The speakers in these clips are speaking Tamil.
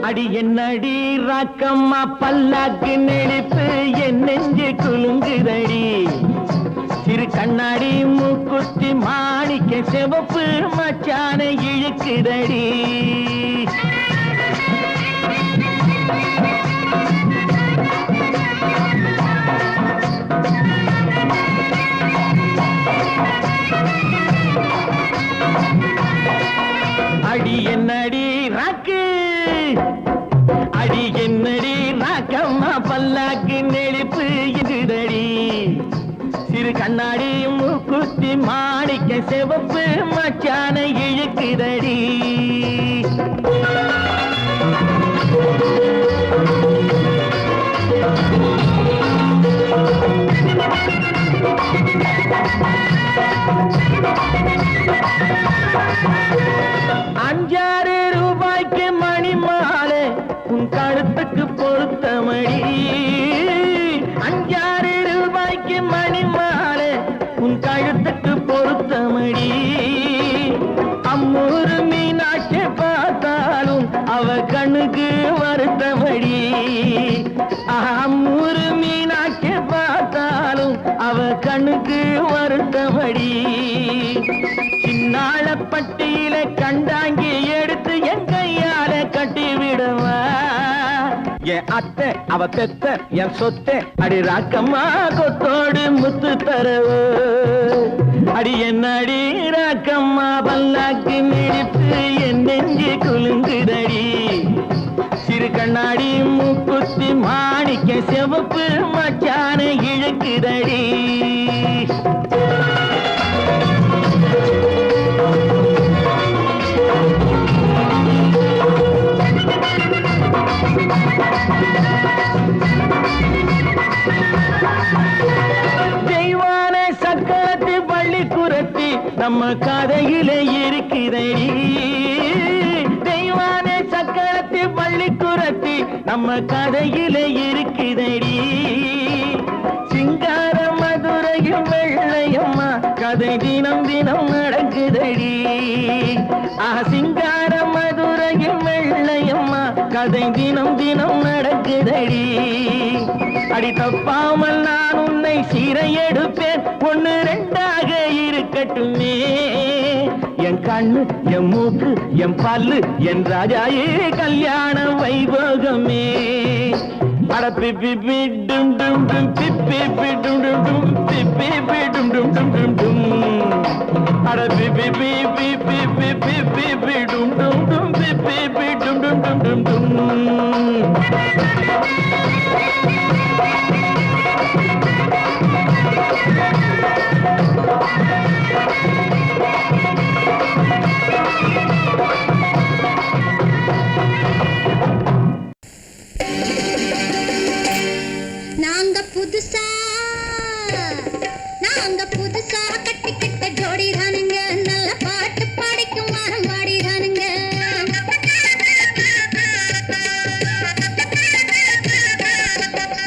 அடி என்னடி ராக்கம்மா பல்லாக்கு நெளிப்பு என் நெஞ்சு குலுங்குதடி சிறு கண்ணாடி மூக்குத்தி மாணிக்க சிவப்பு மச்சான இழுக்குதடி அடி என்னடி ராக்கு அடி என்னடி ராக்கம்மா பல்லாக்கு நெளிப்பு இதுதடி சிறு கண்ணாடி மூக்குத்தி மாணிக்க சிவப்பு மச்சான இழுக்குதடி ₹5 மணி மாலை உன் கழுத்துக்கு பொருத்தமடி ₹5 மணி மாலை உன் கழுத்துக்கு பொருத்தமடி அம்மூரு மீனாட்சி பார்த்தாலும் அவ கண்ணுக்கு வருத்தமடி அம்மூரு மீனாட்சி பார்த்தாலும் அவ கண்ணுக்கு வருத்தமடி சின்னாள பட்டியில கண்டாங்கி எடுத்து என் கையால கட்டி விடுவா என் அத்தை அவ பெத்த என் சொத்தை அடி ராக்கம்மா கொத்தோடு முத்து தரவோ அடி என்னடி ராக்கம்மா பல்லாக்கு நெளிப்பு என் நெஞ்சு குலுங்குதடி சிறு கண்ணாடி மூக்குத்தி மாணிக்க சிவப்பு மச்சான இழுக்குதடி தெய்வான சக்கரத்து பள்ளி குரத்தி நம்ம கதையில இருக்குதடி தெய்வான சக்கரத்து பள்ளி குரத்தி நம்ம கதையில இருக்குதடி சிங்கார மதுரையும் வெள்ளையம்மா கதை தினம் தினம் நடக்குதடி சிங்கார மதுரையும் வெள்ளையம்மா கதை தினம் தினம் நடக்குதடி அடி தப்பாமல் நான் உன்னை சீரை எடுப்பேன் 1 2 இருக்கட்டுமே என் கண்ணு என் மூக்கு என் பல்லு என் ராஜாயே கல்யாண வைபோகமே அட பிப்பி டும் டும் டும் பிப்பி டும் டும் டும் பிப்பி டும் டும் டும் டும் டும் அட பிப்பி பிப்பி பிப்பி பிப்பி டும் டும் டும் பிப்பி டும் டும் டும் டும் டும் நாங்க புதுசா கட்டிக்கிட்ட ஜோடி தானுங்க நல்ல பாட்டு பாடிக்கும் வாரம் பாடி தானுங்க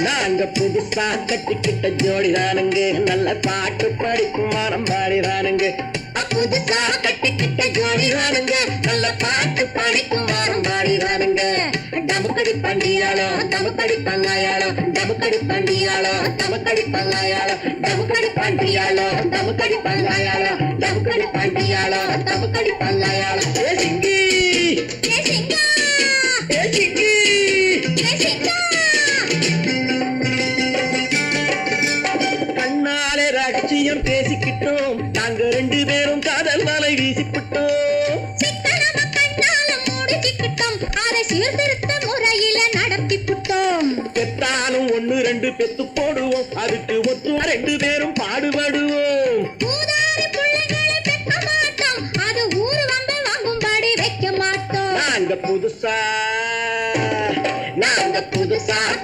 நாங்க புதுசா கட்டிக்கிட்ட ஜோடி தானுங்க நல்ல பாட்டு படிக்கும் வாரம் பாடி தானுங்க புதுசா கட்டிக்கிட்ட ஜோடி தானுங்க நல்ல பாட்டு பாடிக்கும் வாரம் பாடி தானுங்க டமுக்கடி பண்டியாளோ டமுக்கடி பங்காயாளோ டமுக்கடி பண்டியாளோ டமுக்கடி பங்காயாளோ டமுக்கடி பண்டியாளோ டமுக்கடி பங்காயாளோ டமுக்கடி பண்டியாளோ டமுக்கடி பங்காயாளோ ஏ சிங்கி ஏ சிங்கா ஏ சிங்கி ஏ சிங்கா கண்ணாலே ரகசியம் பேசிக்கிட்டோம் நாங்க 2 பேரும் காதல் மலை வீசிக்கிட்டோம் சிக்கனம கண்ணால மூடிக்கிட்டோம் அதை சீர்திருத்த முறையில நடத்திக்கிட்டோம் பெத்தாலும் 1 2 பெத்து போடுவோம் அதுக்கு ஒத்து 2 பேரும் பாடுபடுவோம் ஊதாரி பிள்ளைகளை பெக்க மாட்டோம் அது ஊரு வந்து வாங்கும்படி வைக்க மாட்டோம் நாங்க புதுசா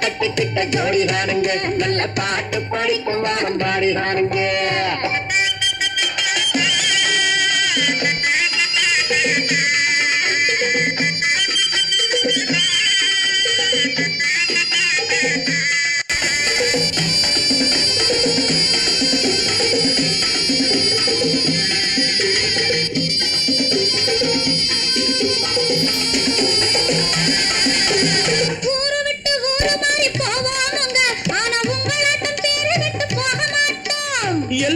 கட்டிக்கிட்ட ஜோடி தானுங்க நல்ல பாட்டு படிக்கும் வாரம் பாடி தானுங்க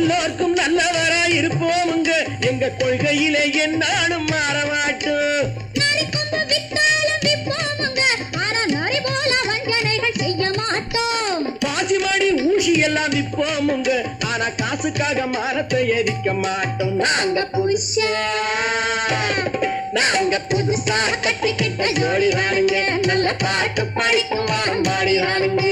எல்லோருக்கும் நல்லவரா இருப்போமுங்க எங்க கொள்கையிலே என்னாலும் மாற மாட்டோம் பாசிமாடி ஊசி எல்லாம் விற்போமுங்க ஆனா காசுக்காக மரத்தை எரிக்க மாட்டோம் நாங்க புதுசா கட்டிக்கிட்ட ஜோடி ராணுங்க நல்ல பாட்டு படிக்கும் வாரம் பாடி ராணுங்க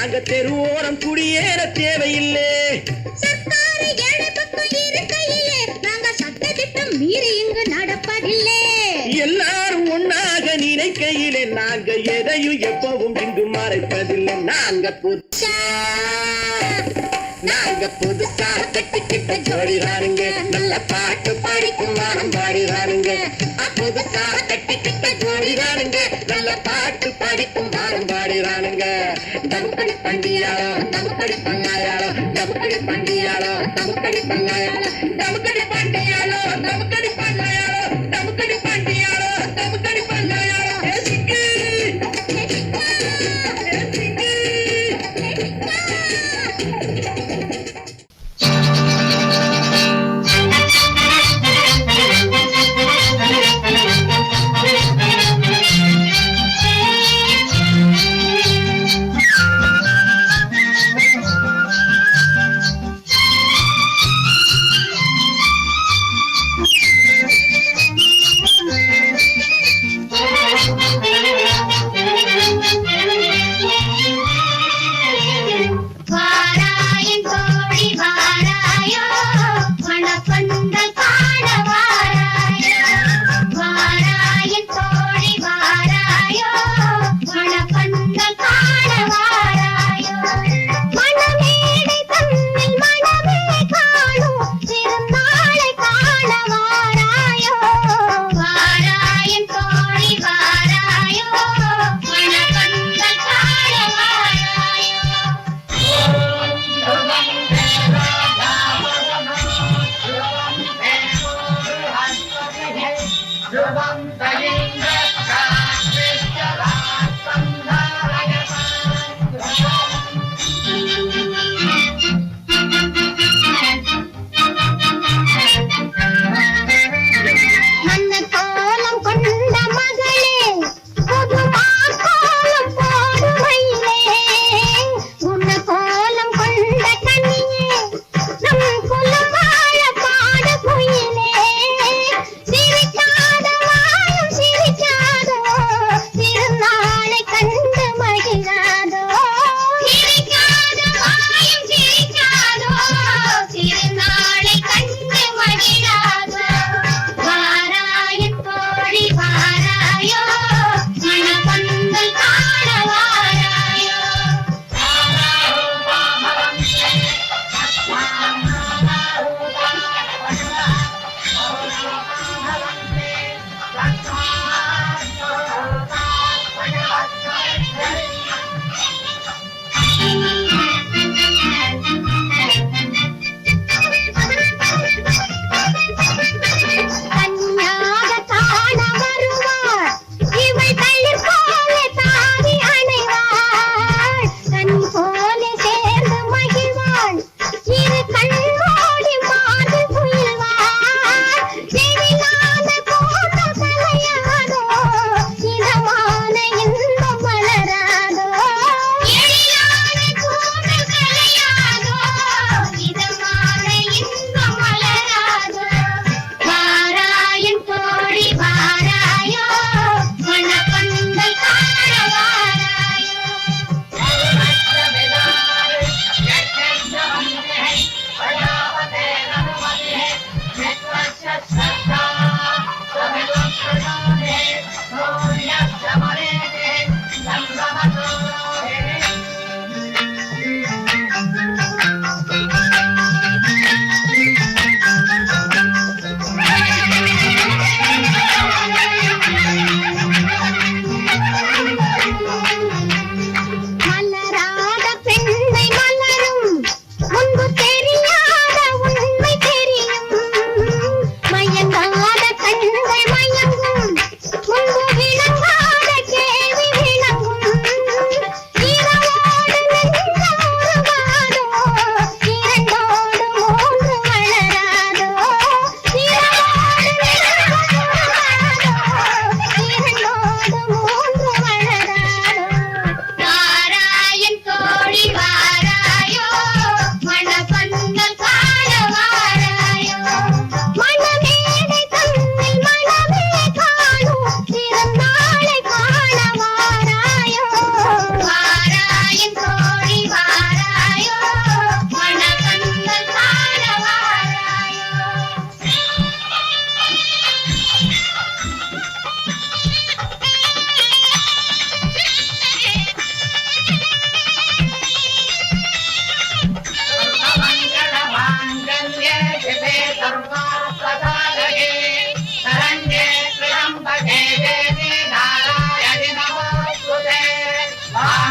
நாங்க தெருவோரம் குடியேற தேவையில்லை எல்லாரும் ஒன்னாக நினைக்கையிலே நாங்க எதையும் எப்பவும் இங்கு மறைப்பதில்லை நாங்க புதுசா கட்டிக்கிட்ட ஜோடிதானுங்க நல்ல பாட்டு படிக்கும் வாரம் பாடிதானுங்க புதுசா கட்டிக்கிட்ட ஜோடிதானுங்க நல்ல பாட்டு படிக்கும் வாரம் பாடிதானுங்க தமுக்கடி பண்டியாளோ தமுக்கடி பங்காயாளோ தமுக்கடி பண்டியாளோ தமுக்கடி பங்காயாளோ தமுக்கடி பண்டியாளோ தமுக்கடி பங்காயாளோ தமுக்கடி பண்டியாளோ தமுக்கடி பங்காயாளோ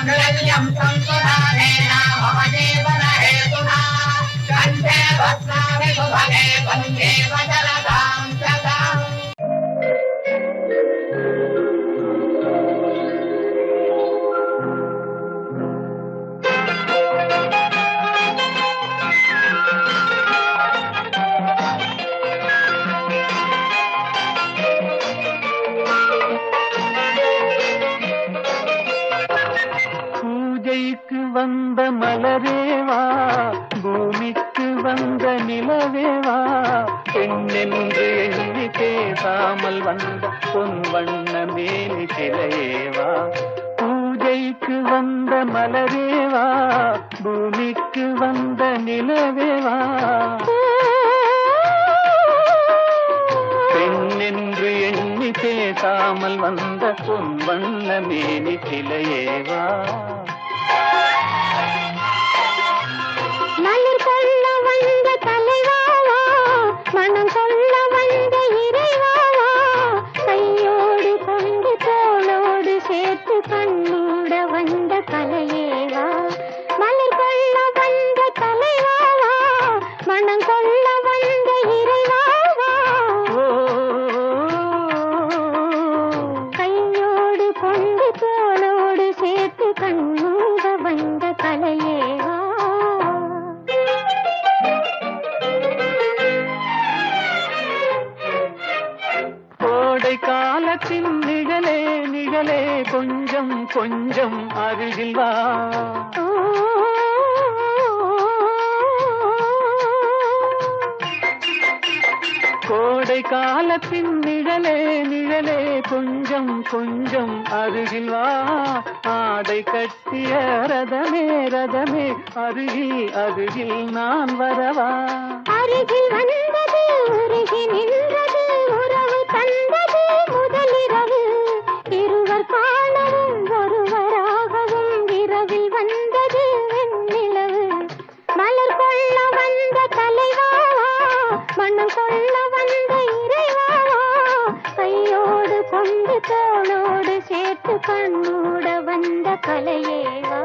माङ्गल्यं संसुधानेन मम जीवनहेतुना कण्ठे भस्मामि सुभगे वन्दे वज्रदां सदाम् வந்த மலரேவா பூமிக்கு வந்த நிலவேவா பெண்ணென்று எண்ணி பேசாமல் வந்த பொன் வண்ண மேனி சிலையேவா பூஜைக்கு வந்த மலரேவா பூமிக்கு வந்த நிலவேவா பெண்ணென்று எண்ணி பேசாமல் வந்த பொன் வண்ண மேனி சிலையேவா மலர் கொள்ள வந்த தலைவாவா மனம் கொள்ள வந்த இறைவாவா கையோடு கொண்டு தோளோடு சேர்த்து கண்ணூட வந்த கலையேவா மலர் கொள்ள வந்த தலைவாவா மனம் கொள்ள வந்த இறைவாவா கையோடு கொண்டு தோளோடு சேர்த்து கண்ணூட வந்த கலையேவா காலத்தின் நிழலே நிழலே கொஞ்சம் கொஞ்சம் அருகில் வா கோடை காலத்தின் நிழலே நிழலே கொஞ்சம் கொஞ்சம் அருகில் வா ஆடை கட்டிய ரதமே ரதமே அருகில் அருகில் நான் வரவா அருகில் வந்தது உருகி நின்றது உறவு தந்தது முதலிரவு இருவர் காணவும் ஒருவராகவும் இரவில் வந்தது வெண்ணிலவு மலர் கொள்ள வந்த தலைவாவா மனம் கொள்ள வந்த இறைவாவா கையோடு கொண்டு தோளோடு சேர்த்து கண்ணூட வந்த கலையேவா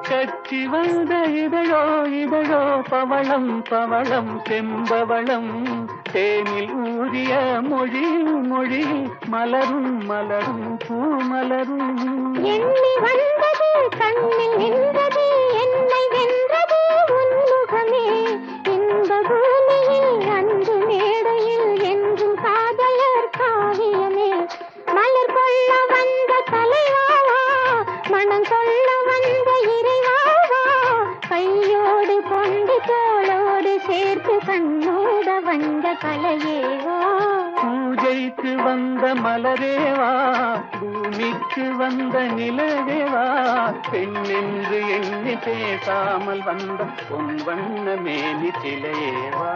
கச்சி வந்த இதழோ இதழோ பவளம் பவளம் செம்பவளம் தேனில் ஊறிய மொழி மொழி மலரும் மலரும் பூமலரும் எண்ணி வந்தது கண்ணில் நின்றது என்னை வென்றது உன்முகமே இந்த பூமியில் அன்று மேடையில் என்றும் காதலர் காவியமே மலர் கொள்ள வந்த தலைவாவா மனம் கொள்ள வந்த இறைவாவா கையோடு கொண்டு தோளோடு சேர்த்து கண்ணோட வந்த கலையேவா பூஜைக்கு வந்த மலரேவா பூமிக்கு வந்த நிலவேவா பெண்ணென்று எண்ணி பேசாமல் வந்த பொன் வண்ண மேனி சிலையேவா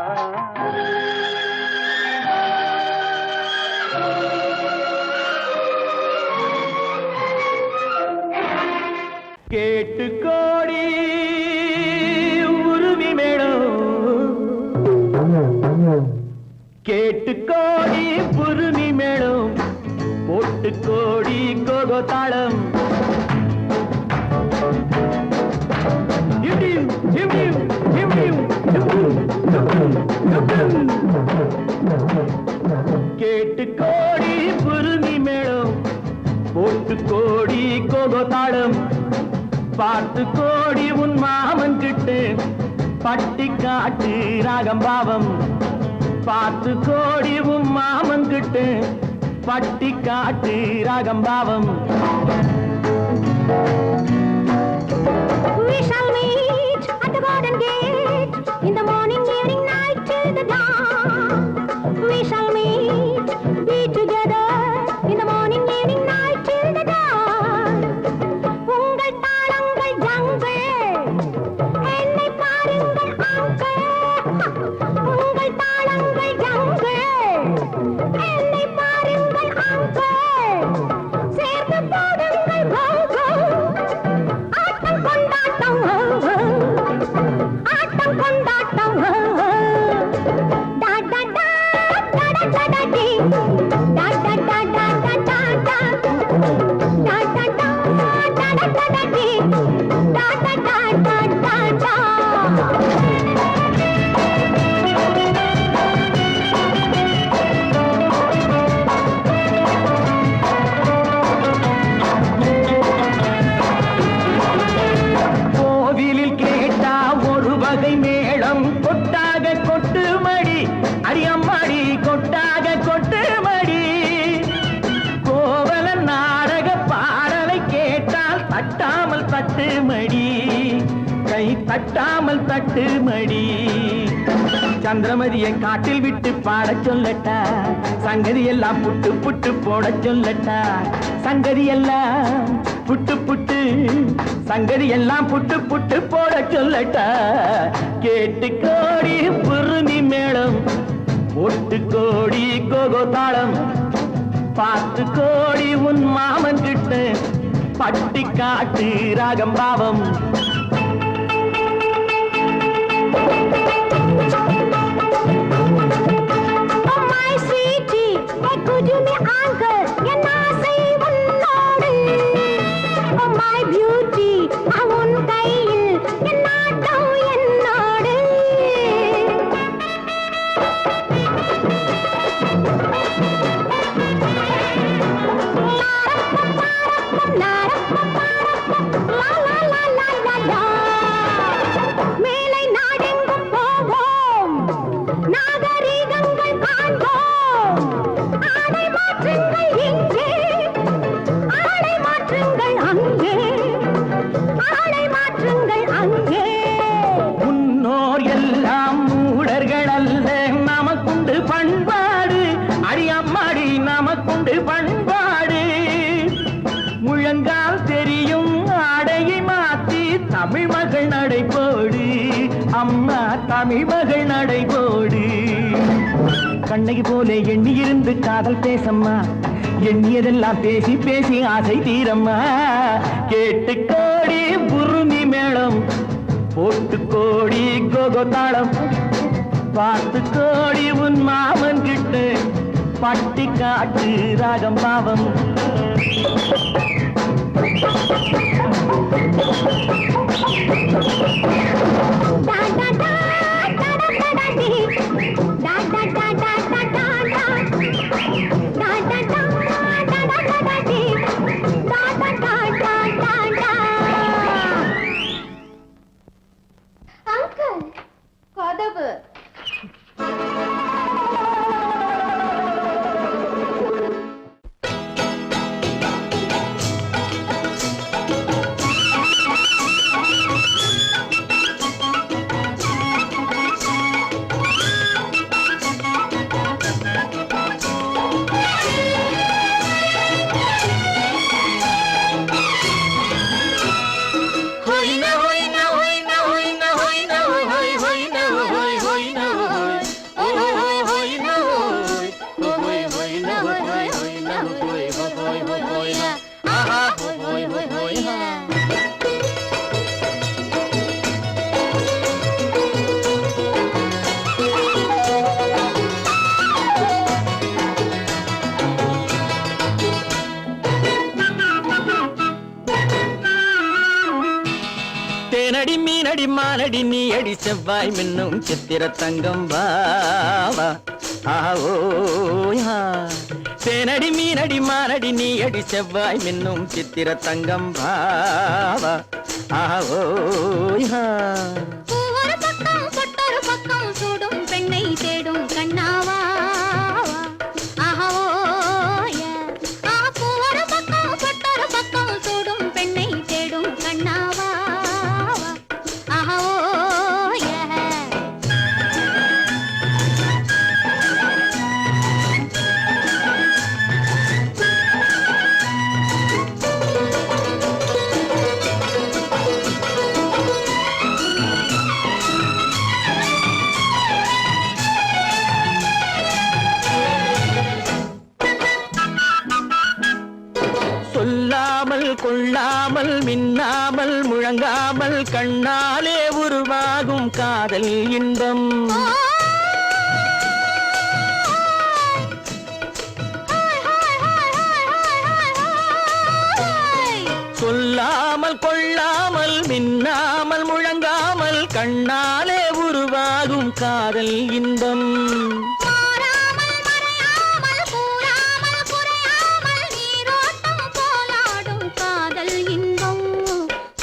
கேட்டு கோடி உருவி மேடம் கேட்டு கோடி புருமி மேடம் போட்டு கோடி கோகோ தாளம் கேட்டு கோடி புருமி மேடம் போட்டு கோடி கோகோ தாளம் பார்த்து கோடி உன் மாமன் கிட்டு பட்டி காட்டு ராகம் பாவம் பார்த்து கோடி உன் மாமன் கிட்டு பட்டி காட்டு ராகம் பாவம் We shall meet at the garden gate in the morning, evening, night till the dawn. We shall meet, be together in the morning, evening, night till the dawn. உங்கள் தாளங்கள் ஜங்கள் என்னை பாருங்கள் வகை மேளம் கொட்டாக கொட்டு மடி அடியம்மாடி கொட்டாக கொட்டு மடி கோவல நாடக பாடலை கேட்டால் தட்டாமல் தட்டு மடி கை தட்டாமல் தட்டு மடி சந்திரமதியை காட்டில் விட்டு பாடச் சொல்லட்டா சங்கதி எல்லாம் புட்டு புட்டு போடச் சொல்லட்டா சங்கதி எல்லாம் புட்டு புட்டு சங்கதி எல்லாம் புட்டு புட்டு போடச் சொல்லட்டா கேட்டு கோடி புருமி மேளம் ஒட்டு கோடி கோகோ தாளம் பார்த்து கோடி உன் மாமன் கிட்ட பட்டி காட்டு ராகம் பாவம் பண்பாடு முழங்கால் தெரியும் ஆடையை மாத்தி தமிழ் மகள் நடைபோடு அம்மா தமிழ் மகள் நடைபோடு கண்ணகி போல எண்ணி இருந்து காதல் பேசம்மா எண்ணியதெல்லாம் பேசி பேசி ஆசை தீரம்மா கேட்டு கோடி புருமி மேளம் போட்டு கோடி கோகோ தாளம் பார்த்து கோடி உன் மாமன் கிட்ட பட்டி காட்டு ராகம் பாவம் அங்கிள் கதவு தேனடி மீனடி மானடி நீ அடி செவ்வாய் மின்னும் சித்திர தங்கம் வாவா ஆவோயா தேனடி மீனடி மானடி நீ அடி செவ்வாய் மின்னும் சித்திர தங்கம் வாவா ஆவோயா ஒரு பக்கம் பொட்டொரு பக்கம் சூடும் பெண்ணை தேடும் கண்ணாவா ஒரு பக்கம் பொட்டொரு பக்கம் சூடும் பெண்ணை தேடும் கண்ணாவா சொல்லாமல் கொள்ளாமல் மின்னாமல் முழங்காமல் கண்ணாலே உருவாகும் காதல் இன்பம் சொல்லாமல் கொள்ளாமல் மின்னாமல் முழங்காமல் கண்ணாலே உருவாகும் காதல் இன்பம்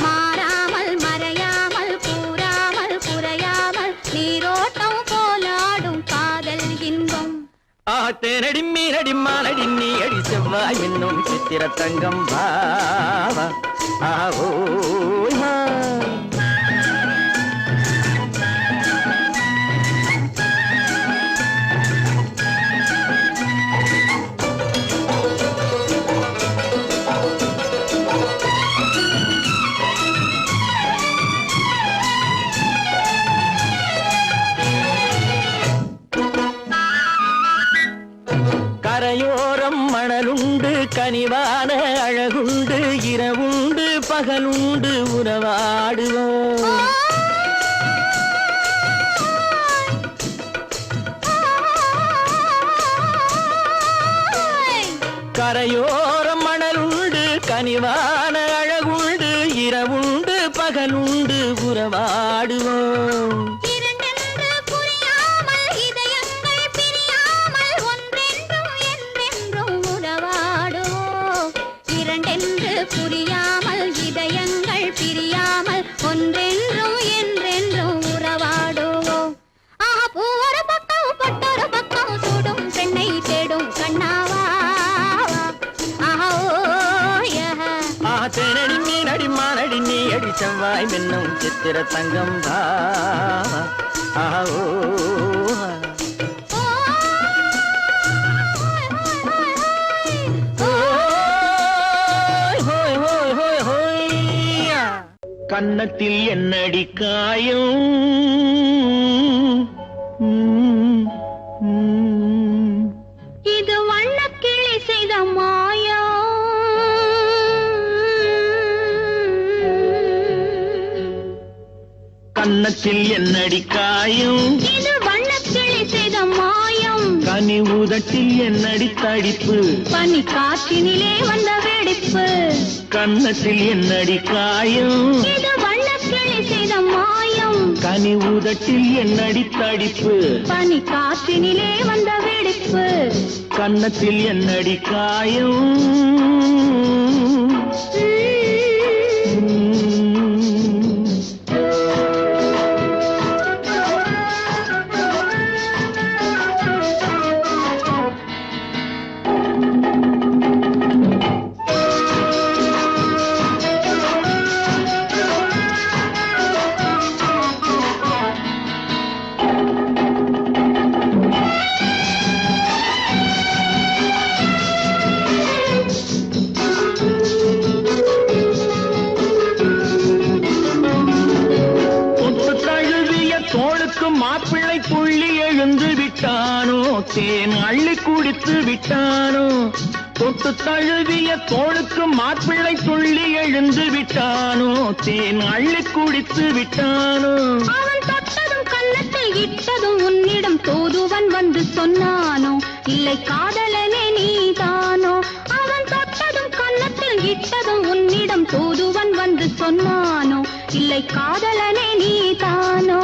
மாறாமல் மறையாமல் கூறாமல் குறையாமல் தேனடி மீனடி மானடி நீ அடி செவ்வாய் என்னும் சித்திர தங்கம் பாவா ஆவோ கரையோரம் மணலுண்டு கனிவான அழகுண்டு இரவுண்டு பகலுண்டு உறவாடுவோம் கரையோரம் மணலுண்டு கனிவான அழகுண்டு இரவுண்டு பகலுண்டு உறவாடுவோம் புரியாமல் இதயங்கள் பிரியாமல் ஒன்றென்றும் என்றென்றும் உறவாடுவோம் பூவொரு பக்கம் பொட்டொரு பக்கம் சூடும் பெண்ணை தேடும் கண்ணாவா தேனடி மீனடி மானடி நீ அடி செவ்வாய் மின்னும் சித்திர தங்கம் ஆவோ கன்னத்தில் என்னடி காயம் இது வண்ணக்கிளி செய்த மாயம் கன்னத்தில் என்னடி காயம் இது வண்ணக்கிளி செய்த மாயம் கனி உதட்டில் என்னடி தடிப்பு பனி காற்றினிலே வந்த வெடிப்பு கன்னத்தில் என்னடி காயம் இது வண்ணக்கிளி செய்த மாயம் கனி உதட்டில் என்னடி தடிப்பு பனி காற்றினிலே வந்த வெடிப்பு கன்னத்தில் என்னடி காயம் மாப்பிள்ளை புள்ளி எழுந்து விட்டானோ தேன் அள்ளி குடித்து விட்டானோ தொட்டு தழுவிய தோளுக்கு மாப்பிள்ளை துள்ளி எழுந்து விட்டானோ தேன் அள்ளி குடித்து விட்டானோ அவன் தொட்டதும் கன்னத்தில் இட்டதும் உன்னிடம் தூதுவன் வந்து சொன்னானோ இல்லை காதலனே நீதானோ அவன் தொட்டதும் கன்னத்தில் இட்டதும் உன்னிடம் தூதுவன் வந்து சொன்னானோ இல்லை காதலனே நீதானோ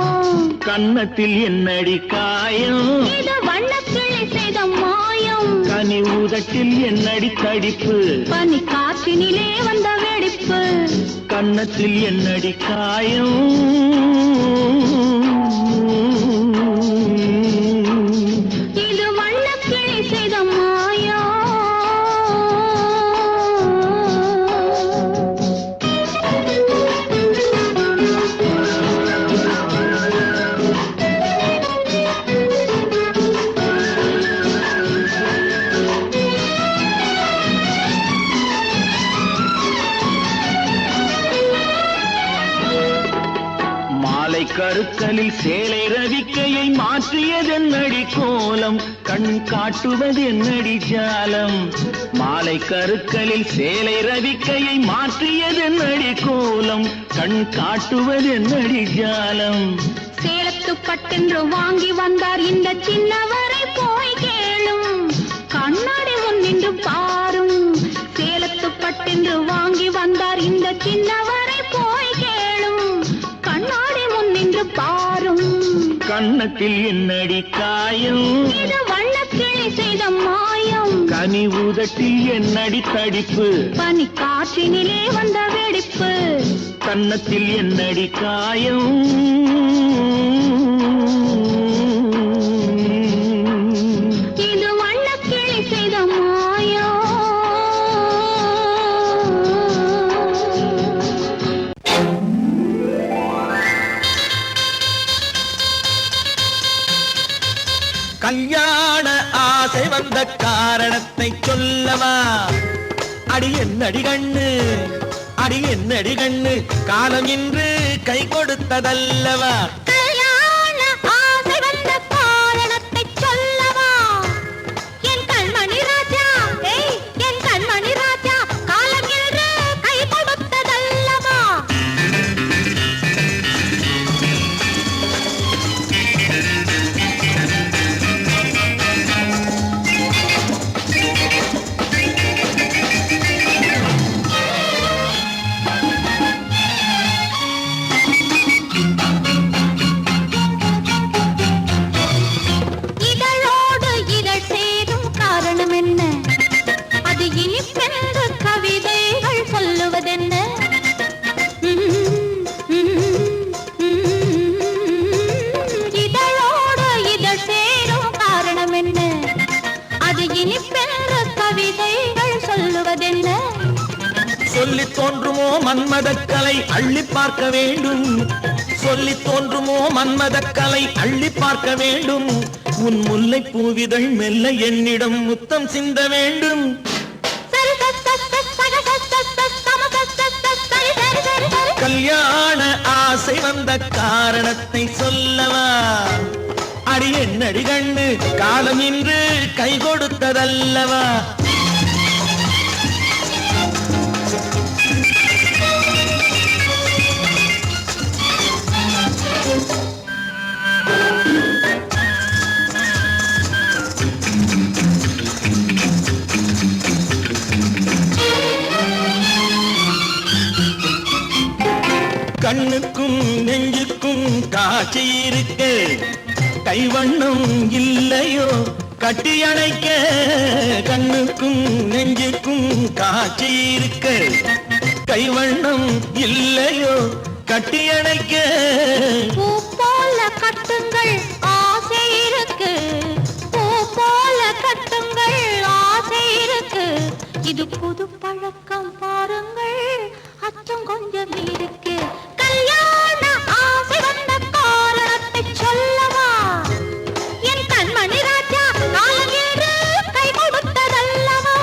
கன்னத்தில் என்னடி காயம் இது வண்ணக்கிளி செய்த மாயம் கனி உதட்டில் என்னடி தடிப்பு பனி காற்றினிலே வந்த வெடிப்பு கன்னத்தில் என்னடி காயம் இது வண்ணக்கிளி செய்த மாயம் கருக்கலில் சேலை ரவிக்கையை மாற்றியதென்னடி கோலம் கண் காட்டுவதென்னடி ஜாலம் மாலை கருக்கலில் சேலை ரவிக்கையை மாற்றியதென்னடி கோலம் கண் காட்டுவதென்னடி ஜாலம் சேலத்து பட்டென்று வாங்கி வந்தார் இந்த சின்னவரை போய் கேளும் கண்ணாடி முன் நின்று பாரும் சேலத்து பட்டென்று வாங்கி வந்தார் இந்த சின்னவரை போய் கேளும் கண்ணாடி முன் நின்று பாரும் கன்னத்தில் என்னடி காயம் இது வண்ணக்கிளி செய்த மாயம் கனி உதட்டில் என்னடி தடிப்பு பனி காற்றினிலே வந்த வெடிப்பு கன்னத்தில் என்னடி காயம் இது கல்யாண ஆசை வந்த காரணத்தை சொல்லவா? அடி என்னடி கண்ணு, அடி என்னடி கண்ணு, காலம் இன்று கை கொடுத்ததல்லவா? கல்யாண ஆசை வந்த காரணத்தை சொல்லவா? என் கண்மணி ராஜா, என் கண்மணி ராஜா, காலம் இன்று கை கொடுத்ததல்லவா? சொல்லி தோன்றுமோ மன்மதக்கலை அள்ளி பார்க்க வேண்டும், சொல்லி தோன்றுமோ மன்மதக்கலை அள்ளி பார்க்க வேண்டும். உன் முல்லை பூவிதழ் மெல்ல என்னிடம் முத்தம் சிந்த வேண்டும். கல்யாண ஆசை வந்த காரணத்தை சொல்லவா? அடி என்னடி கண்ணு, காலம் இன்று கை கொடுத்ததல்லவா? கண்ணுக்கும் நெஞ்சுக்கும் காட்சி இருக்க, கைவண்ணம் இல்லையோ கட்டி அணைக்க? கண்ணுக்கும் நெஞ்சுக்கும் காட்சி இருக்க, கைவண்ணம் இல்லையோ கட்டி அணைக்க? பூ போல கட்டுங்கள் ஆசை இருக்கு, பூ போல கட்டுங்கள் ஆசை இருக்கு. இது புது பழக்கம் பாருங்கள், அச்சம் கொஞ்சம் இருக்கு. கல்யாண ஆசை வந்த காரணத்தை சொல்லவா? என் கண்மணி ராஜா, காலம் என்று கை கொடுத்ததல்லவா?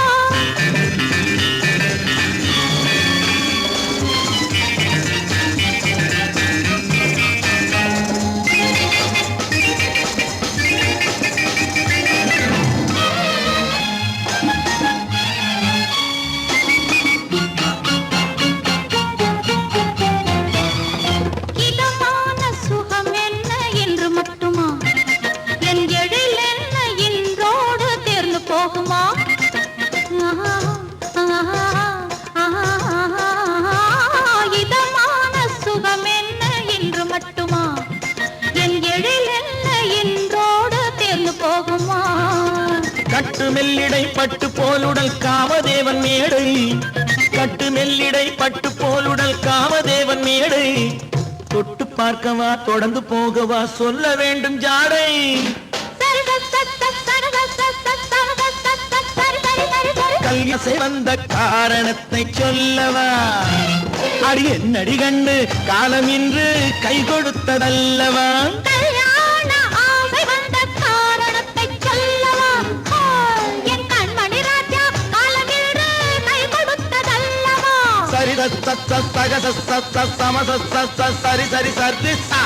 கட்டு மெல்லிடை பட்டு போலுடல் காமதேவன் மேடை, கட்டு மெல்லிடை பட்டு போலுடல் காமதேவன் மேடை. தொட்டு பார்க்கவா தொடர்ந்து போகவா சொல்ல வேண்டும் ஜாடை. கல்யாசை வந்த காரணத்தை சொல்லவா? அடி என்னடி கண்டு, காலம் இன்று கை கொடுத்ததல்லவா? சரி சரி சரி சா.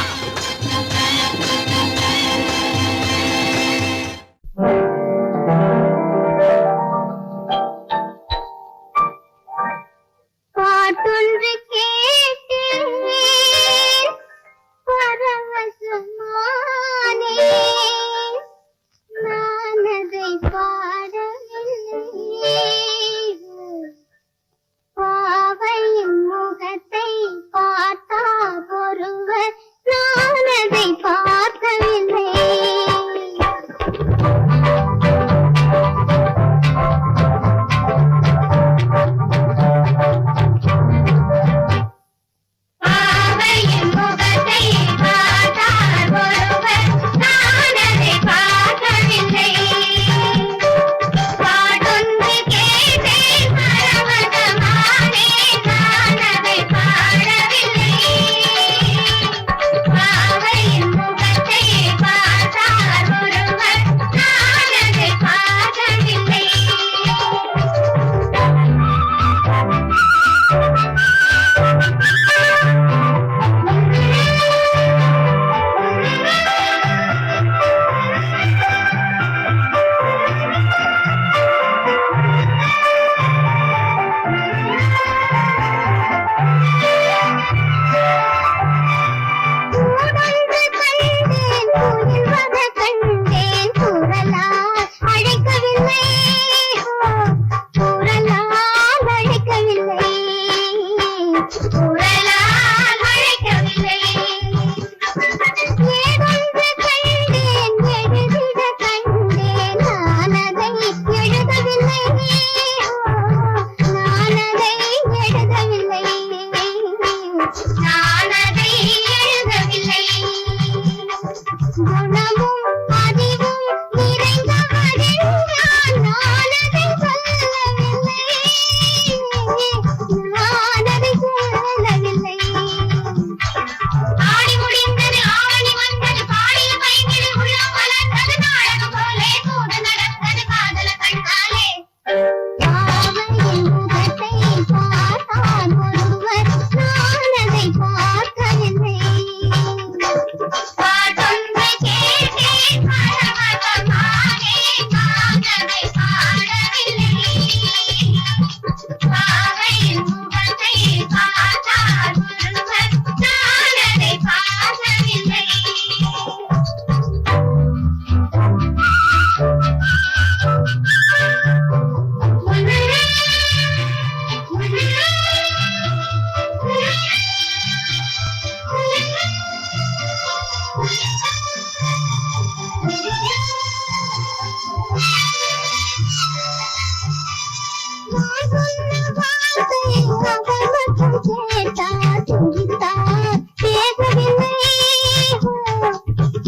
பாட்டொன்று கேட்டேன் பரவசமானே, நான் அதை பாடவில்லை. பாவையின் முகத்தை பார்த்தால் ஒருவர்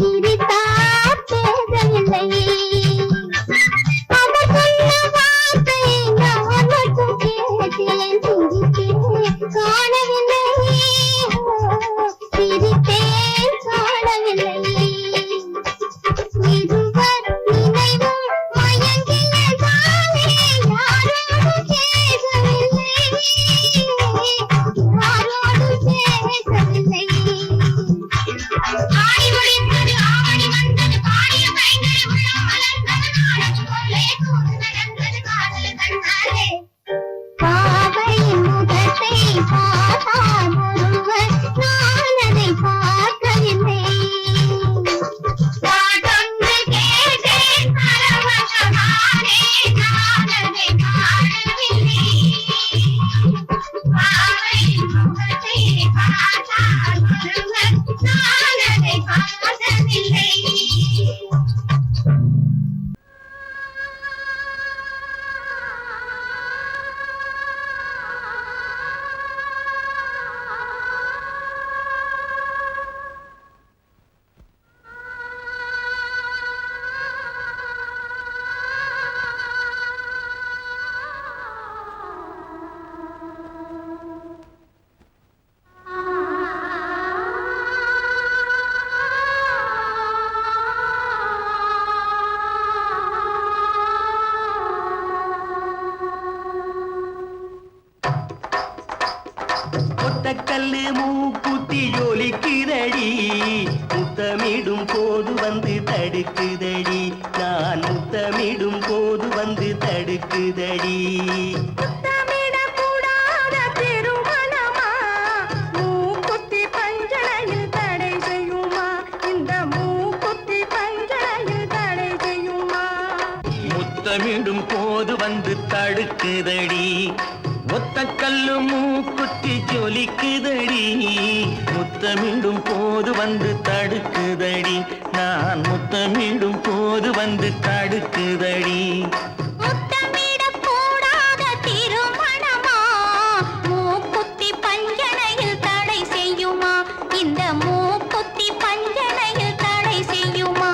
சிரித்தார் பேசவில்லை. அவர் சொன்ன வார்த்தை நான் மட்டும் கேட்டேன், சிரித்தேன் காணவில்லை, சிரித்தேன் காணவில்லை. இருவர் நினைவும் மயங்கியதாலே யாரோடு பேசவில்லை, யாரோடு பேசவில்லை. ஆடி முடிந்தது ஆவணி வந்தது பாடிய கைகள் உள்ளம் மலர்ந்தது நாடகம் போலே தூது நடந்தது காதல் கண்ணாலே. பாவையின் முகத்தை பார்த்தார் ஒருவர், நான் அதை பார்க்கவில்லை. பாடொன்று கேட்டேன் பரவசமானே, நான் அதை காணவில்லை. பாவையின் முகத்தை பார்த்தார் ஒருவர், நான் அதை பார்த்ததில்லை. ஒத்தக்கல்லு மூக்குத்தி ஜொலிக்குதடி, முத்தமிடும் போது வந்து தடுக்குதடி, நான் முத்தமிடும் போது வந்து தடுக்குதடி. முத்தமிடக்கூடாத திருமணமா, மூக்குத்தி பஞ்சனையில் தடை செய்யுமா, இந்த மூக்குத்தி பஞ்சனையில் தடை செய்யுமா. முத்தமிடும் போது வந்து தடுக்குதடி, ஒத்தக்கல்லு மூக்குத்தி ஜொலிக்குதடி, முத்தமிடும் போது வந்து தடுக்குதடி, நான் முத்தமிடும் போது வந்து தடுக்குதடி. முத்தமிடக்கூடாத திருமணமா, மூக்குத்தி பஞ்சனையில் தடை செய்யுமா, இந்த மூக்குத்தி பஞ்சனையில் தடை செய்யுமா.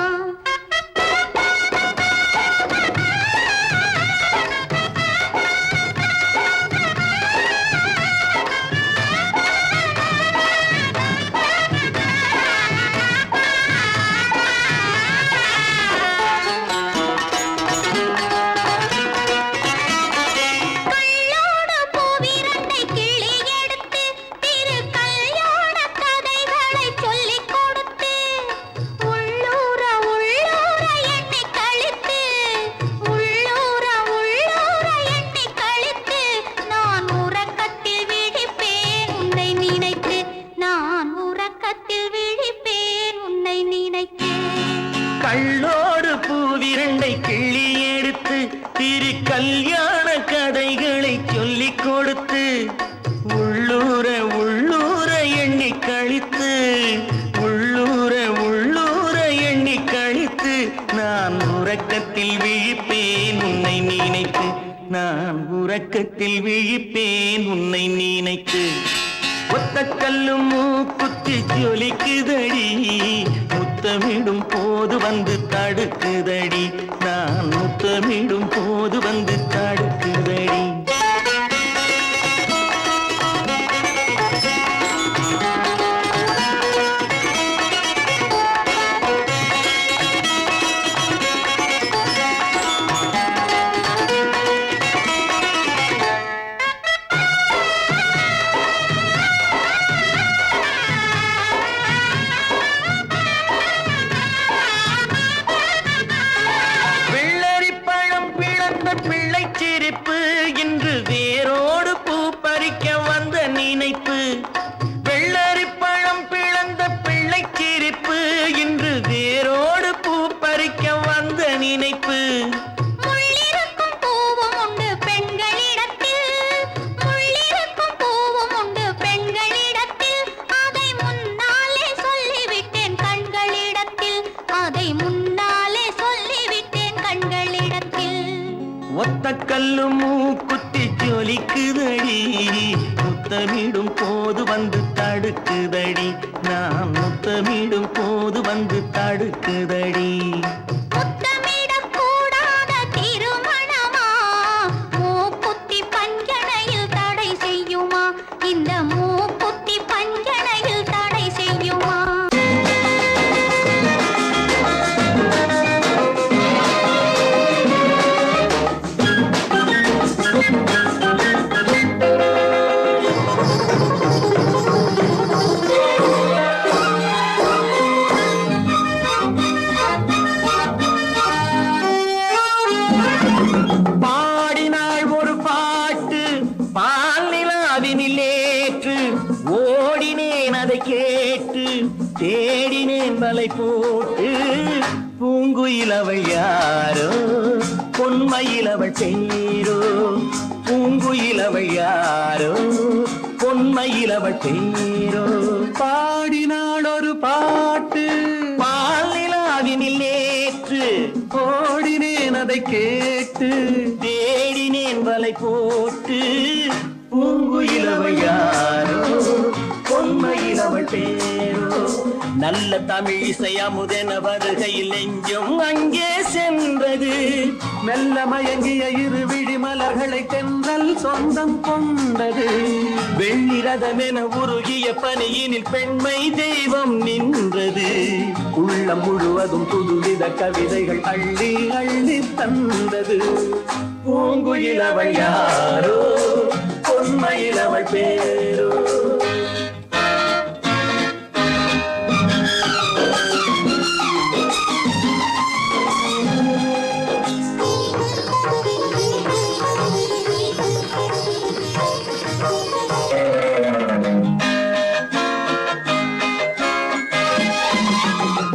கள்ளோடு பூவிரண்டை கிள்ளி எடுத்து, திரு கல்யாண கதைகளை சொல்லிக் கொடுத்து, உள்ளூர உள்ளூர எண்ணி கழித்து, உள்ளூர உள்ளூர எண்ணி கழித்து, நான் உறக்கத்தில் விழிப்பேன் உன்னை நினைத்து, நான் உறக்கத்தில் விழிப்பேன் உன்னை நினைத்து. கள்ளோடு பூவிரண்டை கிள்ளி எடுத்து, திரு கல்யாண கதைகளை சொல்லிக் கொடுத்து, உள்ளூர உள்ளூர எண்ணி கழித்து, உள்ளூர உள்ளூர எண்ணி கழித்து, நான் உறக்கத்தில் விழிப்பேன் உன்னை நினைத்து, நான் உறக்கத்தில் விழிப்பேன் உன்னை நினைத்து. ஒத்தக்கல்லு மூக்குத்தி ஜொலிக்குதடி, முத்தமிடும் போது வந்து தடுக்குதடி, நான் முத்தமிடும் போது வந்து தடுக்குதடி. வெள்ளரிப்பழம் பிளந்த பிள்ளை சிரிப்பு, இன்று வேரோடு பூ பறிக்க வந்த நினைப்பு. வெள்ளரிப்பழம் பிளந்த பிள்ளை சிரிப்பு, இன்று வேரோடு பூ பறிக்க வந்த நினைப்பு. முள்ளிருக்கும் பூவும் உண்டு பெண்களிடத்தில், முள்ளிருக்கும் பூவும் உண்டு பெண்களிடத்தில், அதை முன்னாலே சொல்லிவிட்டேன் கண்களிடத்தில், அதை முன்னாலே சொல்லிவிட்டேன் கண்களிடத்தில். ஒத்தக்கல்லு மூக்குத்தி ஜொலிக்குதடி, முத்தமிடும் போது வந்து தடுக்குதடி நான் முத்தமிடும் போது வந்து தடுக்குதடி முத்தமிடக்கூடாத திருமணமா மூக்குத்தி பஞ்சனையில் தடை செய்யுமா இந்த மூக்குத்தி பஞ்சனையில் தடை செய்யுமா பாடினாள் ஒரு பாட்டு பால் நிலாவினிலேற்று ஓடினேன் அதை கேட்டு தேடினேன் வலை போட்டு பூங்குயில் அவள் யாரோ பொன்மையில் அவள் பேரோ பூங்குயில் அவள் யாரோ பொன்மையில் அவள் பேரோ பாடினாள் ஒரு பாட்டு பால் நிலாவினில் நேற்று ஓடினேன் அதை கேட்டு தேடினேன் வலை போட்டு பூங்குயில் அவள் யாரோ பொன்மையில் அவள் பேரோ நல்ல தமிழ் இசை அமுதென வருகையில் நெஞ்சும் அங்கே சென்றது மெல்ல மயங்கிய இரு விழி மலர்களை தென்றல் சொந்தம் கொண்டது வெள்ளிரதமென உருகிய பனியினில் பெண்மை தெய்வம் நின்றது உள்ளம் முழுவதும் புதுவித கவிதைகள் அள்ளி அள்ளி தந்தது பூங்குயில் அவள் யாரோ பொன்மையில் அவள் பேரோ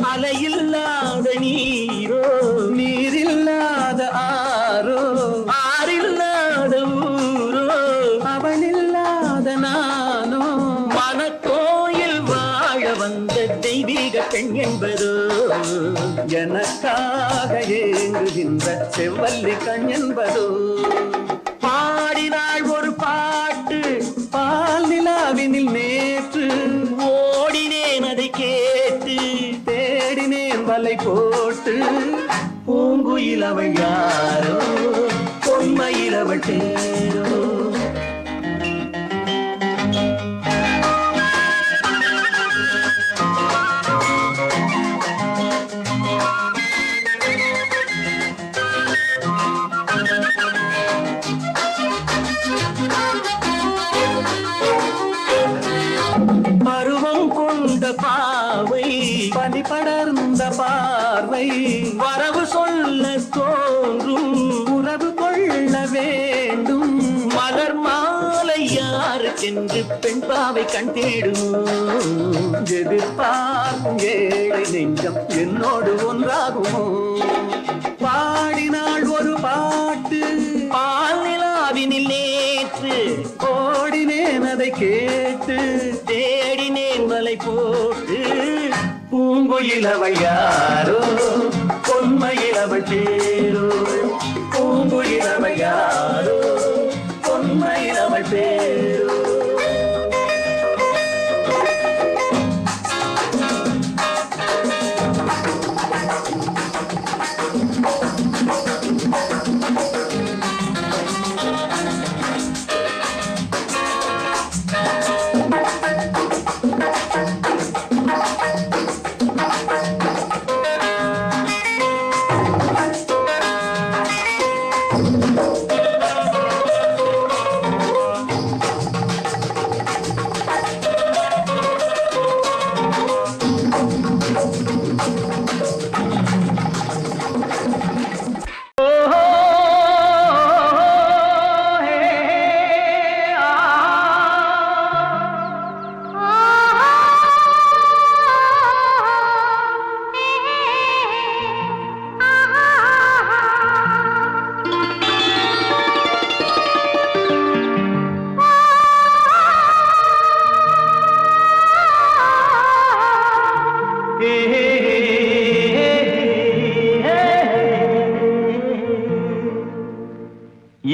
அலையில்லாத நீரோ நீரில்லாத ஆரோ ஆறில்லாத ஊரோ அவளில்லாத நானோ மனக்கோயில் வாழ வந்த தெய்வீக பெண் என்பதோ எனக்காக ஏங்குகின்ற செவ்வல்லி கண் என்பதோ பாடினாள் ஒரு பாட்டு பால் நிலாவினில் நேற்று ஓடினேன் அதை கேட்டு தேடினேன் வலை போட்டு பூங்குயில் அவள் யாரோ பொன்மையில் அவள் பேரோ பருவம் கொண்ட பாவை பனி படர்ந்த பார்வை வரவு சொல்ல தோன்றும் உறவு கொள்ள வேண்டும் மலர் மாலை யாருக்கென்று பெண் பாவை கண் தேடும் எதிர்பார்க்கும் ஏழை நெஞ்சம் என்னோடு ஒன்றாகுமோ பாடினாள் ஒரு பாட்டு பால் நிலாவினில் நேற்று ஓடினேன் அதை கேட்டு தேடினேன் வலை போட்டு பூங்குயில் அவள் யாரோ பொன்மையில் அவள் பேரோ பூங்குயில் அவள் யாரோ பொன்மையில் அவள் பேரோ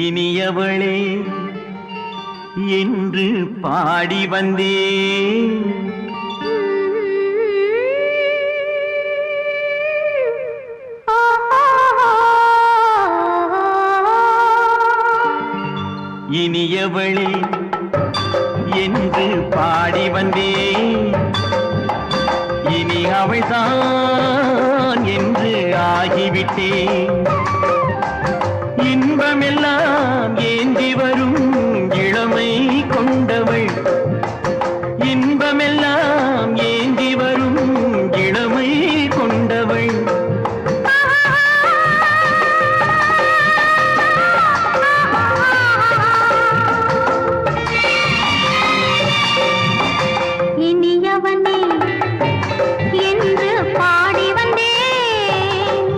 இனியவளே என்று பாடி வந்தேன். இனியவளே என்று பாடி வந்தேன். இனி அவள்தான் என்று ஆகிவிட்டேன். இன்பமெல்லாம் ஏந்தி வரும் இளமை கொண்டவள். இன்பமெல்லாம் ஏந்தி வரும் இளமை கொண்டவள். இனியவனே என்று பாடி வந்தேன்.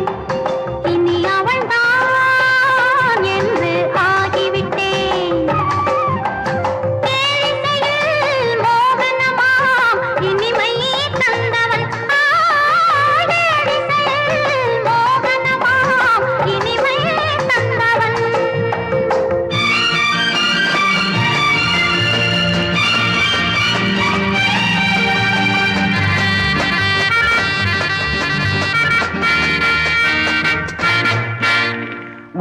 இனி அவள்தான் என்று ஆகிவிட்டேன். தேனிசையில் மோகனமாம் இனிமை தந்தவன். தேனிசையில் மோகனமாம் இனிமை தந்தவன்.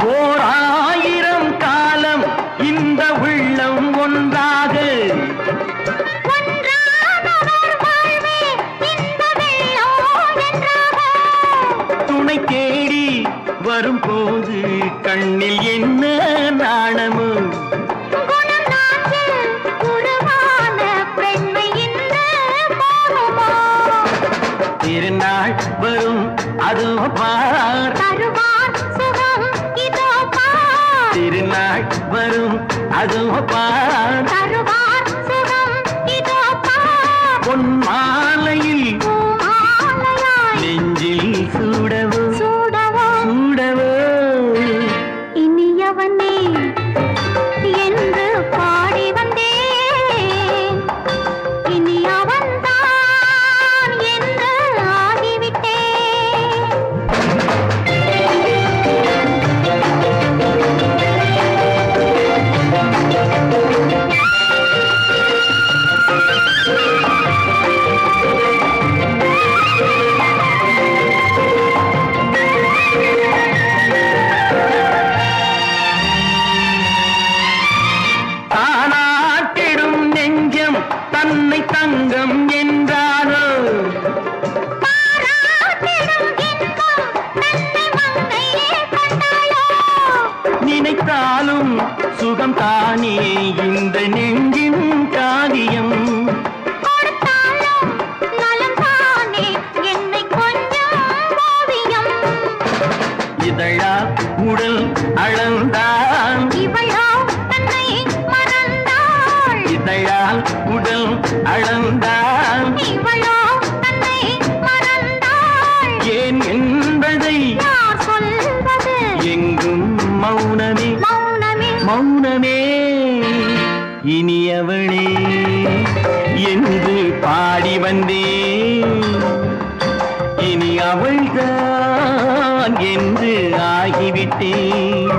ஓர் ஆயிரம் காலம் இந்த உள்ளம் ஒன்றாக ஒன்றானவர் வாழ்வே இன்ப வெள்ளம் என்றாக. துணை தேடி வரும்போது கண்ணில் என்ன நாணமோ. குணம் நான்கில் உருவான பெண்மை இந்த மோகமோ. திருநாள் வரும் அதோ பார். தருவார் சுகம் இதோ பார். திருநாள் வரும் அதோ பார். தருவார் சுகம் இதோ பார். பொன் மாலையில் பூமாலையாய் நெஞ்சில் சூடவோ சூடவோ. சூடவோ. இனியவனே என்று பாடி வந்தேன். இனி அவன்தான் என்று ஆகிவிட்டேன். தானாட்டிடும் நெஞ்சம் தன்னை தங்கம் என்றாரோ. பாராட்டிடும் இன்பம் தன்னை மங்கையே கண்டாளோ. நினைத்தாலும் சுகம் தானே இந்த நெஞ்சின் காரியம். கொடுத்தாலும் நலம் தானே என்னை கொஞ்சம் ஓவியம். இதழா உடல் அளந்தான். இவளோ தன்னை மறந்தாள். இதழால் உடல் அளந்தான். இவளோ தன்னை மறந்தாள். ஏன் என்பதை யார் சொல்வது எங்கும் மௌனமே மௌனமே. மௌனமே. இனியவளே என்று பாடி வந்தேன். இனி அவள்தான் என்று ஆகிவிட்டேன்.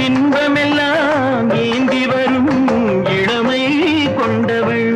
இன்பமெல்லாம் ஏந்தி வரும் இளமை கொண்டவள்.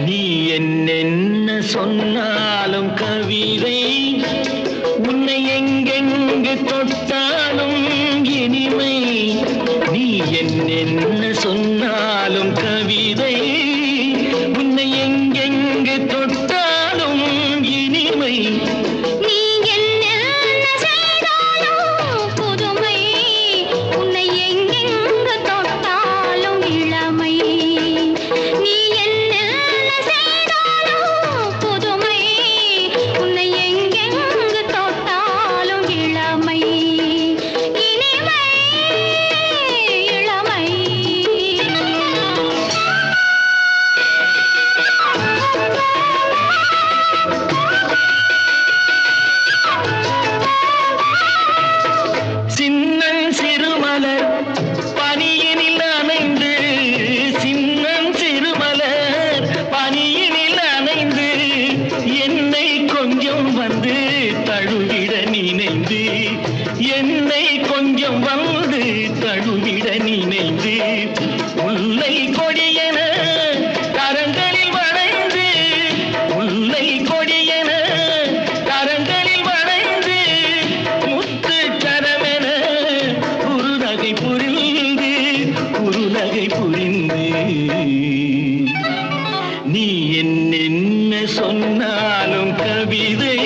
நீ என்னென்ன சொன்னாலும் கவிதை, உன்னை எங்கெங்கு தொட்டாலும் இனிமை. நீ என்னென்ன சொன்னாலும் கவிதை, உன்னை எங்கெங்கு தொட்டாலும் இனிமை. நீ என்ன செய்தாலும் புதுமை. உன்னை எங்கெங்கு தொட்டாலும் இளமை. நீ என்ன செய்தாலும் புதுமை. உன்னை எங்கெங்கு தொட்டாலும் இளமை. இனிமை இளமை. என்னை கொஞ்சம் வந்து தழுவிட நினைந்து முல்லை கொடியென கரங்களில் வளைந்து முல்லை கொடியென கரங்களில் வளைந்து முத்து கரமென குறுநகை புரிந்து நீ என்ன சொன்னாலும் கவிதை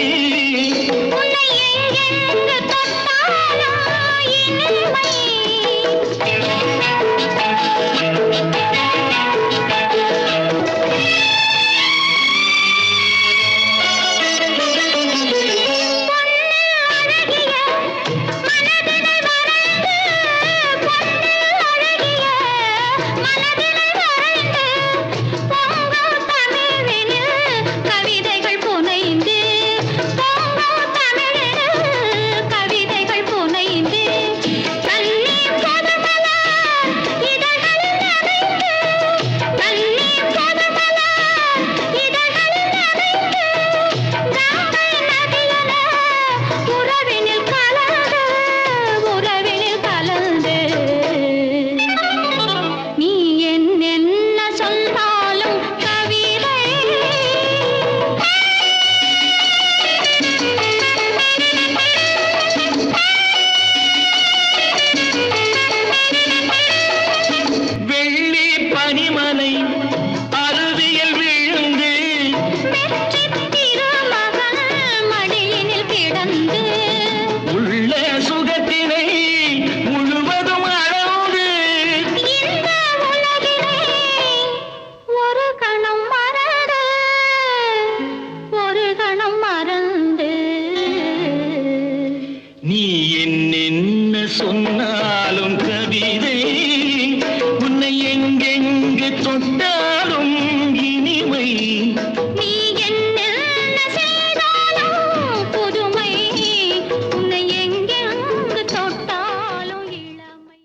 சொன்னாலும் கவிதை உன்னை எங்கெங்கு தொட்டாலும் இனிமை நீ என்ன செய்தாலும் புதுமை உன்னை எங்கெங்கு தொட்டாலும் இளமை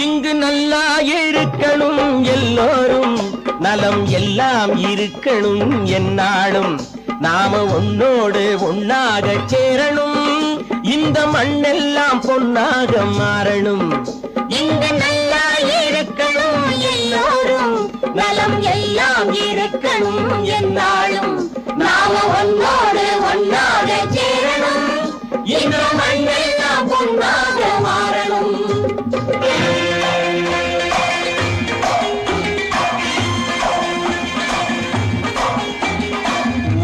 இங்கு நல்லா இருக்கணும் எல்லோரும் நலம் எல்லாம் இருக்கணும் என்னாலும் நாம உன்னோடு ஒன்னாக சேரணும் இந்த மண்ணெல்லாம் பொன்னாக மாறணும் இங்கு நல்லா இருக்கணும் எல்லோரும் நலம் எல்லாம் இருக்கணும் என்னாலும் நாம ஒன்னோடு ஒன்னாக சேரணும் இந்த மண்ணெல்லாம் பொன்னாக மாறணும்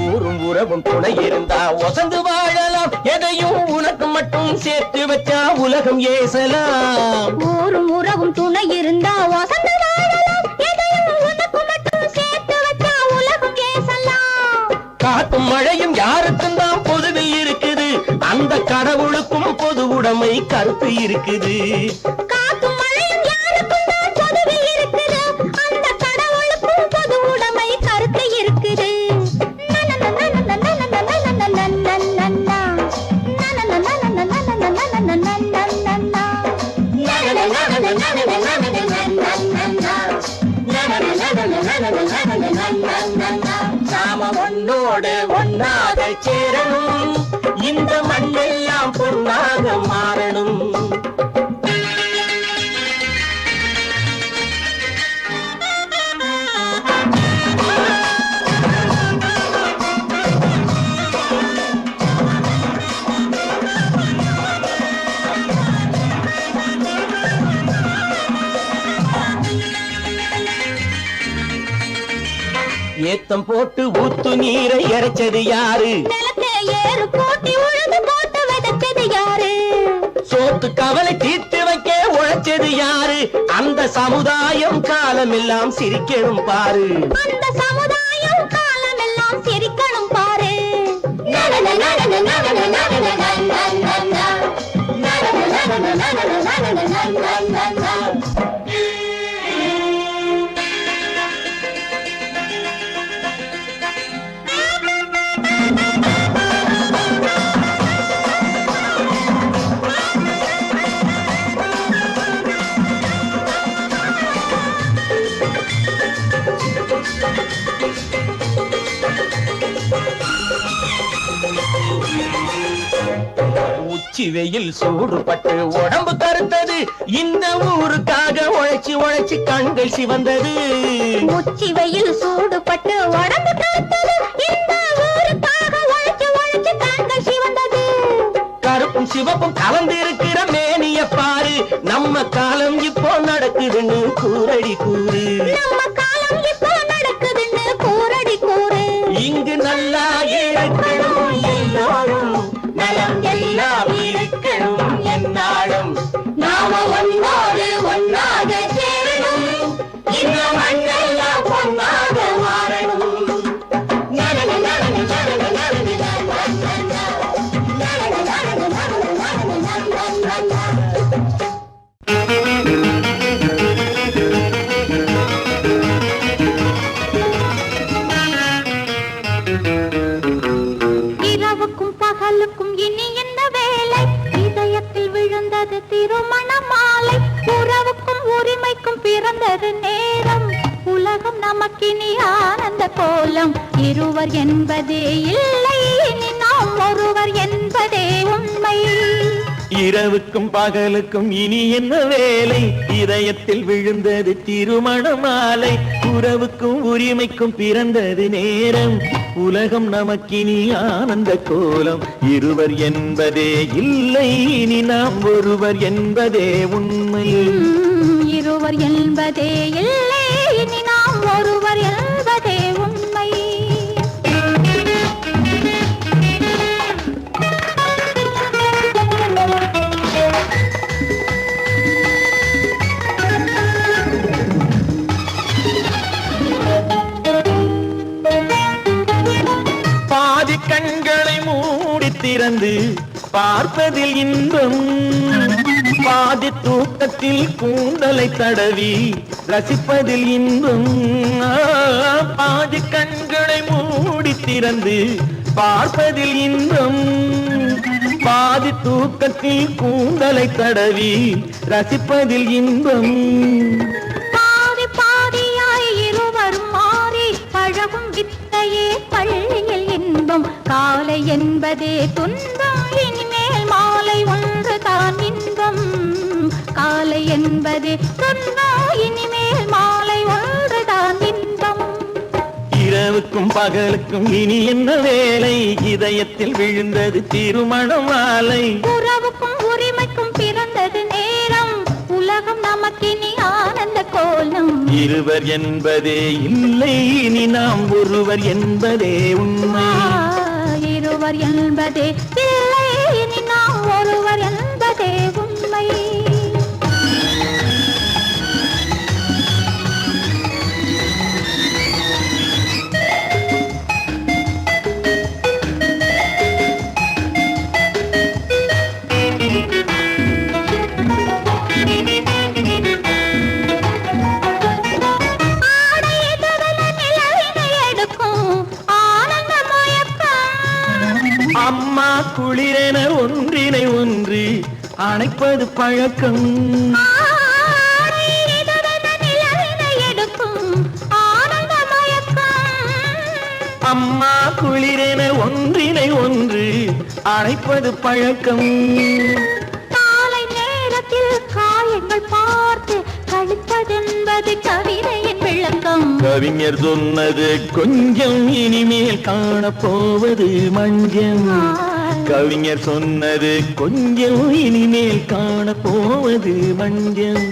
ஊரும் உறவும் துணை இருந்தா ஒசந்து வாழலாம் எதையும் உனக்கு மட்டும் சேர்த்து வச்சா உலகம் ஏசலாம் ஊரும் உறவும் துணை இருந்தா வசந்த வாழலாம் எதையும் உனக்கு மட்டும் சேர்த்து வச்சா உலகம் ஏசலாம் காத்தும் மழையும் யாருக்கும் தான் பொதுவில் இருக்குது அந்த கடவுளுக்கும் பொது உடைமை கருத்து இருக்குது காத்தும் மழையும் யாருக்கும் தான் பொதுவில் இருக்குது அந்த கடவுளுக்கும் பொது உடைமை கருத்து இருக்குது நாம ஒன்னோடு ஒன்னாக சேரணும் இந்த மண்ணெல்லாம் பொன்னாக மாறணும் ஏத்தம் போட்டு ஊத்து நீரை இறைச்சது யாரு நிலத்தை ஏறு போட்டி உழுது போட்டு விதைச்சது யாரு சோத்து கவலை தீர்த்து வைக்க உழைச்சது யாரு அந்த சமுதாயம் காலமெல்லாம் சிரிக்கணும் பாரு அந்த சமுதாயம் காலமெல்லாம் உச்சி வெயில் சூடுபட்டு உடம்பு கருத்தது இந்த ஊருக்காக உழைச்சு உழைச்சு கண்கள் சிவந்தது உச்சி வெயில் சூடுபட்டு உடம்பு கருத்தது இந்த ஊருக்காக உழைச்சு உழைச்சு கண்கள் சிவந்தது கருப்பும் சிவப்பும் கலந்து இருக்கிற மேனிய பாரு நம்ம காலம் இப்போ நடக்குதுன்னு கூரடி கூறு நம்ம காலம் இப்போ நடக்குதுன்னு கூரடி கூறு இங்கு நல்லா இருக்கணும் எல்லாரும் நலம் எல்லாம் இருக்கணும் என்னாலும் நாம ஒன்னோடு ஒன்னாக சேரணும் இந்த மண்ணெல்லாம் பொன்னாக மாறணும் இரவுக்கும் பகலுக்கும் இனி என்ன வேலை இதயத்தில் விழுந்தது திருமண மாலை உறவுக்கும் உரிமைக்கும் பிறந்தது நேரம் உலகம் நமக்கினி ஆனந்த கோலம் இருவர் என்பதே இல்லை இனி நாம் ஒருவர் என்பதே உண்மை இரவுக்கும் பகலுக்கும் இனி என்ன வேலை இதயத்தில் விழுந்தது திருமண மாலை உறவுக்கும் உரிமைக்கும் பிறந்தது நேரம் உலகம் நமக்கினி ஆனந்த கோலம் இருவர் என்பதே இல்லை இனி நாம் ஒருவர் என்பதே உண்மை இருவர் என்பதே இல்லை இனி நாம் ஒருவர் என்பதே உண்மை பாதி கண்களை மூடி திறந்து பார்ப்பதில் இன்பம் பாதி தூக்கத்தில் கூந்தலை தடவி ரசிப்பதில் இன்பம் பாதி கண்களை மூடி திறந்து பார்ப்பதில் இன்பம் பாதி தூக்கத்தில் கூந்தலை தடவி ரசிப்பதில் இன்பம் பாதி பாதியாய் இருவர் மாறி பழகும் வித்தையே பள்ளியில் இன்பம் காலை என்பதே துன்பம் இனிமேல் மாலை ஒன்று தான் இன்பம் காலை என்பதே துன்பம் இனிமேல் மாலை ஒன்று தான் இன்பம் இரவுக்கும் பகலுக்கும் இனி என்ன வேலை இதயத்தில் விழுந்தது திருமண மாலை உறவுக்கும் உரிமைக்கும் பிறந்தது நேரம் உலகம் நமக்கினி ஆனந்த கோலம் இருவர் என்பதே இல்லை இனி நாம் ஒருவர் என்பதே உண்மை இருவர் என்பதே இல்லை இனி நாம் ஒருவர் என்பதே உண்மை அம்மா குளிரென ஒன்றினை ஒன்று அணைப்பது பழக்கம் அம்மா குளிரென ஒன்றினை ஒன்று அணைப்பது பழக்கம் காலை நேரத்தில் காயங்கள் பார்த்து கழிப்பதென்பது கவிதையின் விளக்கம் கவிஞர் சொன்னது கொஞ்சம் இனிமேல் காணப்போவது மஞ்சம் கவிஞர் சொன்னது கொஞ்சம் இனிமேல் காணப்போவது மஞ்சம்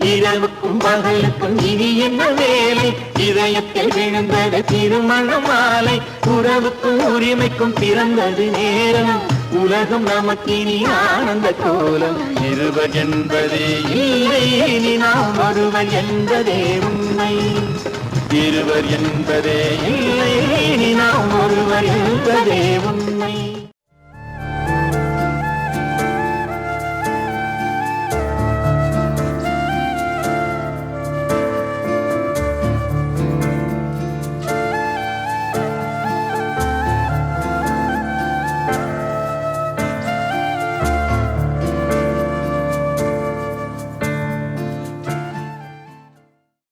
இரவுக்கும் பகலுக்கும் இனி என்ன வேலை இதயத்தில் விழுந்தது திருமண மாலை உறவுக்கும் உரிமைக்கும் பிறந்தது நேரம் உலகம் நமக்கினி ஆனந்த கோலம் இருவர் என்பதே இல்லை இனி நாம் ஒருவர் என்பதே உண்மை இருவர் என்பதே இல்லை இனி நாம் ஒருவர் என்பதே உண்மை